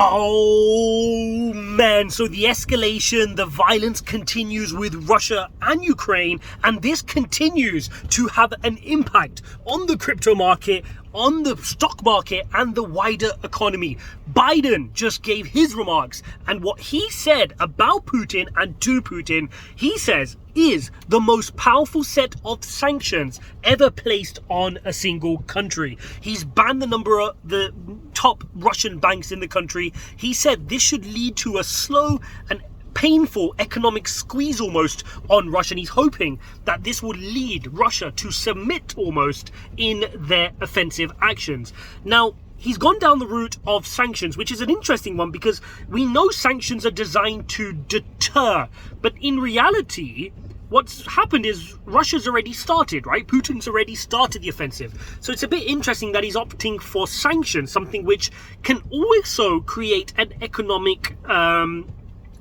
Oh man, so the escalation, the violence continues with Russia and Ukraine, and this continues to have an impact on the crypto market, on the stock market, and the wider economy. Biden just gave his remarks, and what he said about Putin and to Putin, he says is the most powerful set of sanctions ever placed on a single country. He's banned the top Russian banks in the country. He said this should lead to a slow and painful economic squeeze almost on Russia, and he's hoping that this would lead Russia to submit almost in their offensive actions. Now, he's gone down the route of sanctions, which is an interesting one because we know sanctions are designed to deter, but in reality, what's happened is Russia's already started, right? Putin's already started the offensive. So it's a bit interesting that he's opting for sanctions, something which can also create an economic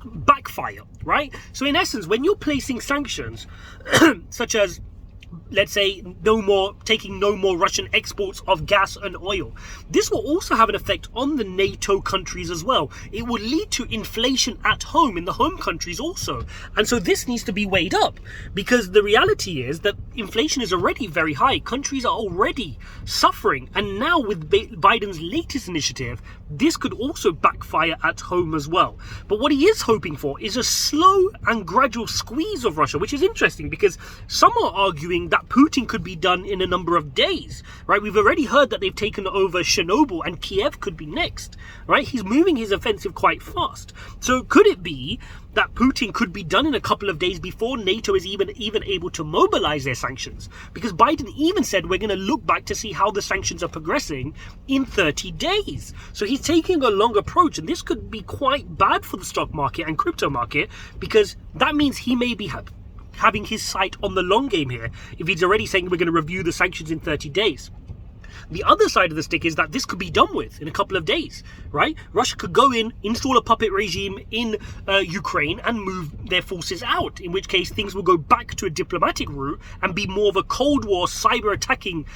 backfire, right? So in essence, when you're placing sanctions, such as, let's say, taking no more Russian exports of gas and oil, this will also have an effect on the NATO countries as well. It will lead to inflation at home, in the home countries also. And so this needs to be weighed up, because the reality is that inflation is already very high. Countries are already suffering. And now with Biden's latest initiative, this could also backfire at home as well. But what he is hoping for is a slow and gradual squeeze of Russia, which is interesting because some are arguing that Putin could be done in a number of days, right? We've already heard that they've taken over Chernobyl and Kiev could be next, right? He's moving his offensive quite fast. So could it be that Putin could be done in a couple of days before NATO is even able to mobilize their sanctions? Because Biden even said we're going to look back to see how the sanctions are progressing in 30 days. So he's taking a long approach, and this could be quite bad for the stock market and crypto market, because that means he may be having his sight on the long game here if he's already saying we're going to review the sanctions in 30 days. The other side of the stick is that this could be done with in a couple of days, right? Russia could go in, install a puppet regime in Ukraine and move their forces out, in which case things will go back to a diplomatic route and be more of a Cold War cyber attacking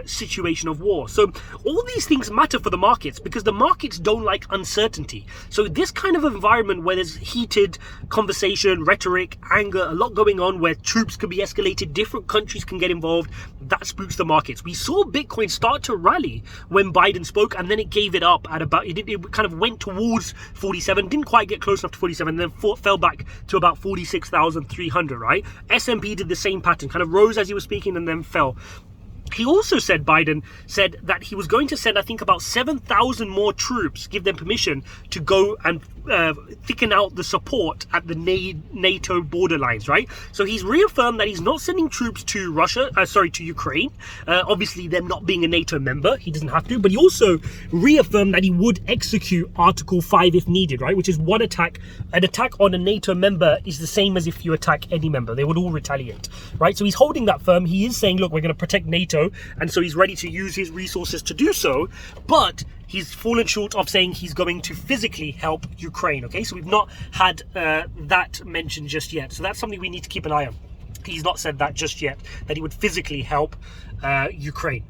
situation of war. So all these things matter for the markets because the markets don't like uncertainty. So this kind of environment where there's heated conversation, rhetoric, anger, a lot going on, where troops can be escalated, different countries can get involved, that spooks the markets. We saw Bitcoin start to rally when Biden spoke, and then it gave it up at about, it kind of went towards 47, didn't quite get close enough to 47, then fell back to about 46,300, right? S&P did the same pattern, kind of rose as he was speaking and then fell. He also said, Biden said that he was going to send, I think, about 7,000 more troops, give them permission to go and thicken out the support at the NATO borderlines, right? So he's reaffirmed that he's not sending troops to to Ukraine. Obviously, them not being a NATO member, he doesn't have to. But he also reaffirmed that he would execute Article 5 if needed, right? Which is one attack. An attack on a NATO member is the same as if you attack any member. They would all retaliate, right? So he's holding that firm. He is saying, look, we're going to protect NATO, and so he's ready to use his resources to do so. But he's fallen short of saying he's going to physically help Ukraine, okay? So we've not had that mentioned just yet. So that's something we need to keep an eye on. He's not said that just yet, that he would physically help Ukraine.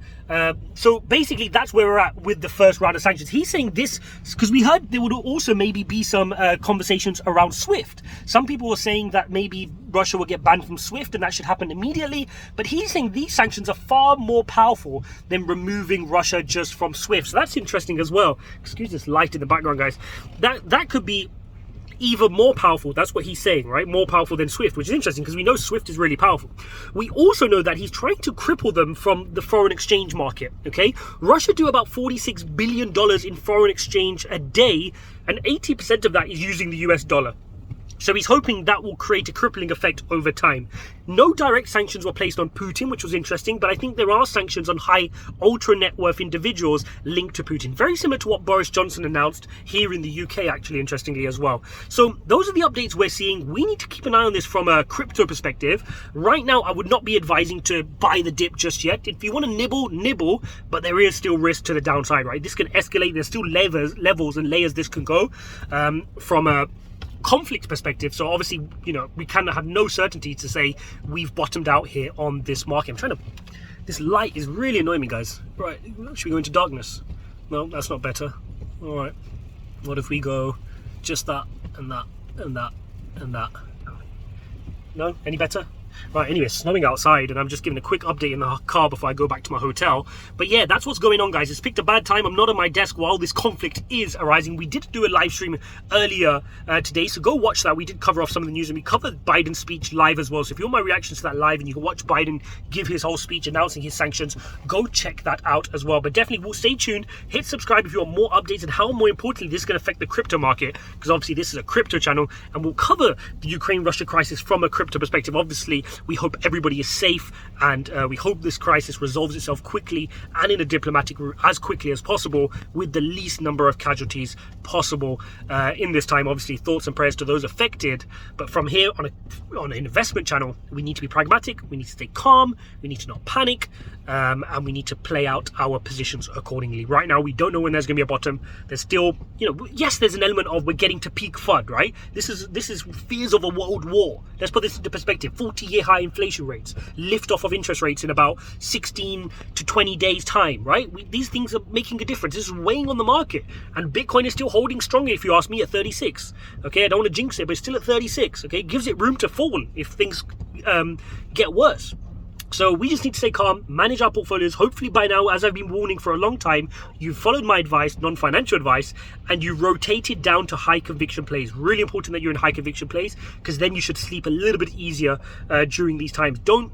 So basically, that's where we're at with the first round of sanctions. He's saying this because we heard there would also maybe be some conversations around SWIFT. Some people were saying that maybe Russia will get banned from SWIFT and that should happen immediately. But he's saying these sanctions are far more powerful than removing Russia just from SWIFT. So that's interesting as well. Excuse this light in the background, guys. That could be even more powerful. That's what he's saying, right? More powerful than SWIFT, which is interesting because we know SWIFT is really powerful. We also know that he's trying to cripple them from the foreign exchange market, okay? Russia do about $46 billion in foreign exchange a day, and 80% of that is using the US dollar. So he's hoping that will create a crippling effect over time. No direct sanctions were placed on Putin, which was interesting, but I think there are sanctions on high ultra net worth individuals linked to Putin. Very similar to what Boris Johnson announced here in the UK, actually, interestingly as well. So those are the updates we're seeing. We need to keep an eye on this from a crypto perspective. Right now, I would not be advising to buy the dip just yet. If you want to nibble, but there is still risk to the downside, right? This can escalate. There's still levels and layers this can go from a conflict perspective. So obviously, you know, we kind of have no certainty to say we've bottomed out here on this market. This light is really annoying me, guys. Right, should we go into darkness? No, that's not better. All right. What if we go just that and that and that and that? No? Any better? Right, anyway, snowing outside, and I'm just giving a quick update in the car before I go back to my hotel. But yeah, that's what's going on, guys. It's picked a bad time. I'm not on my desk while this conflict is arising. We did do a live stream earlier today, so go watch that. We did cover off some of the news, and we covered Biden's speech live as well. So if you want my reactions to that live, and you can watch Biden give his whole speech announcing his sanctions, go check that out as well. But definitely, we'll stay tuned. Hit subscribe if you want more updates and how, more importantly, this is going to affect the crypto market, because obviously this is a crypto channel, and we'll cover the Ukraine-Russia crisis from a crypto perspective. Obviously, we hope everybody is safe, and we hope this crisis resolves itself quickly and in a diplomatic route as quickly as possible, with the least number of casualties possible in this time. Obviously, thoughts and prayers to those affected. But from here on an investment channel, we need to be pragmatic, we need to stay calm, we need to not panic, and we need to play out our positions accordingly. Right now, we don't know when there's going to be a bottom. There's still, yes, there's an element of we're getting to peak FUD, right? This is fears of a world war. Let's put this into perspective. 40-year high inflation rates, lift off of interest rates in about 16 to 20 days time, right? These things are making a difference. This is weighing on the market, and Bitcoin is still holding strongly, if you ask me, at 36. Okay, I don't want to jinx it, but it's still at 36. Okay, it gives it room to fall if things get worse. So we just need to stay calm, manage our portfolios. Hopefully by now, as I've been warning for a long time, you've followed my advice, non-financial advice, and you rotated down to high conviction plays. Really important that you're in high conviction plays, because then you should sleep a little bit easier during these times. Don't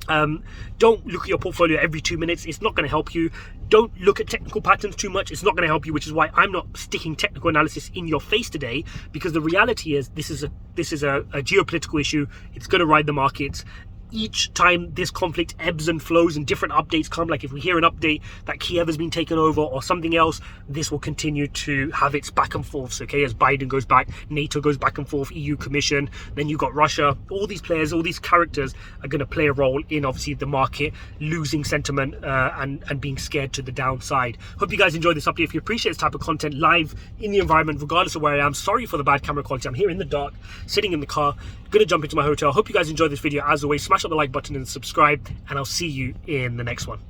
look at your portfolio every 2 minutes. It's not going to help you. Don't look at technical patterns too much. It's not going to help you, which is why I'm not sticking technical analysis in your face today, because the reality is this is a geopolitical issue. It's going to ride the markets. Each time this conflict ebbs and flows and different updates come, like if we hear an update that Kiev has been taken over or something else, this will continue to have its back and forths, okay, as Biden goes back, NATO goes back and forth, EU Commission, then you've got Russia. All these players, all these characters are going to play a role in, obviously, the market losing sentiment and being scared to the downside. Hope you guys enjoyed this update. If you appreciate this type of content live in the environment, regardless of where I am, sorry for the bad camera quality. I'm here in the dark, sitting in the car, gonna jump into my hotel. Hope you guys enjoyed this video. As always, smash up the like button and subscribe, and I'll see you in the next one.